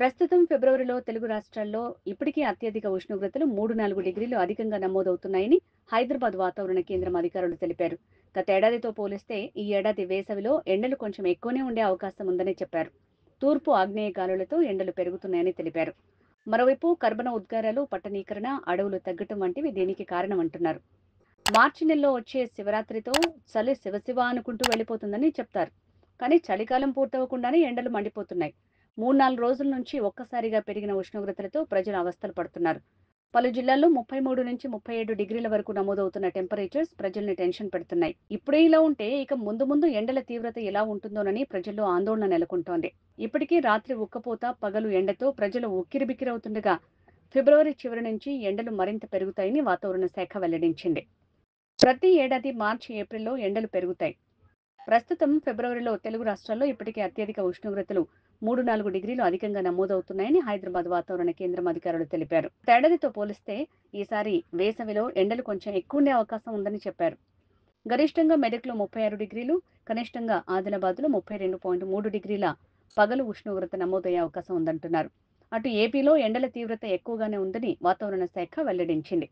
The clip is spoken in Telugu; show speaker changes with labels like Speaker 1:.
Speaker 1: ప్రస్తుతం ఫిబ్రవరిలో తెలుగు రాష్ట్రాల్లో ఇప్పటికీ అత్యధిక ఉష్ణోగ్రతలు 3-4 డిగ్రీలు అధికంగా నమోదవుతున్నాయని హైదరాబాద్ వాతావరణ కేంద్రం అధికారులు తెలిపారు. గతేడాదితో పోలిస్తే ఈ ఏడాది వేసవిలో ఎండలు కొంచెం ఎక్కువనే ఉండే అవకాశం ఉందని చెప్పారు. తూర్పు ఆగ్నేయ గాలులతో ఎండలు పెరుగుతున్నాయని తెలిపారు. మరోవైపు కర్బన ఉద్గారాలు, పట్టణీకరణ, అడవులు తగ్గటం వంటివి దీనికి కారణమంటున్నారు. మార్చి నెలలో వచ్చే శివరాత్రితో చలి శివశివ అనుకుంటూ వెళ్ళిపోతుందని చెప్తారు. కానీ చలికాలం పూర్తవకుండానే ఎండలు మండిపోతున్నాయి. 3-4 రోజుల నుంచి ఒక్కసారిగా పెరిగిన ఉష్ణోగ్రతలతో ప్రజలు అవస్థలు పడుతున్నారు. పలు జిల్లాల్లో 33-37 డిగ్రీల వరకు నమోదవుతున్న టెంపరేచర్స్ ప్రజల్ని టెన్షన్ పెడుతున్నాయి. ఇప్పుడే ఇలా ఉంటే ఇక ముందు ముందు ఎండల తీవ్రత ఎలా ఉంటుందోనని ప్రజల్లో ఆందోళన నెలకొంటోంది. ఇప్పటికీ రాత్రి ఉక్కపోత, పగలు ఎండతో ప్రజలు ఉక్కిరిబిక్కిరవుతుండగా ఫిబ్రవరి చివరి నుంచి ఎండలు మరింత పెరుగుతాయని వాతావరణ శాఖ వెల్లడించింది. ప్రతి ఏడాది మార్చి, ఏప్రిల్లో ఎండలు పెరుగుతాయి. ప్రస్తుతం ఫిబ్రవరిలో తెలుగు రాష్ట్రాల్లో ఇప్పటికే అత్యధిక ఉష్ణోగ్రతలు 3-4 డిగ్రీలు అధికంగా నమోదవుతున్నాయని హైదరాబాద్ వాతావరణ కేంద్రం అధికారులు తెలిపారు. ఏడాదితో పోలిస్తే ఈసారి వేసవిలో ఎండలు కొంచెం ఎక్కువ ఉండే అవకాశం ఉందని చెప్పారు. గరిష్టంగా మెదక్లో 36 డిగ్రీలు, కనిష్టంగా ఆదిలాబాద్లో 32.3 డిగ్రీల పగలు ఉష్ణోగ్రత నమోదయ్యే అవకాశం ఉందంటున్నారు. అటు ఏపీలో ఎండల తీవ్రత ఎక్కువగానే ఉందని వాతావరణ శాఖ వెల్లడించింది.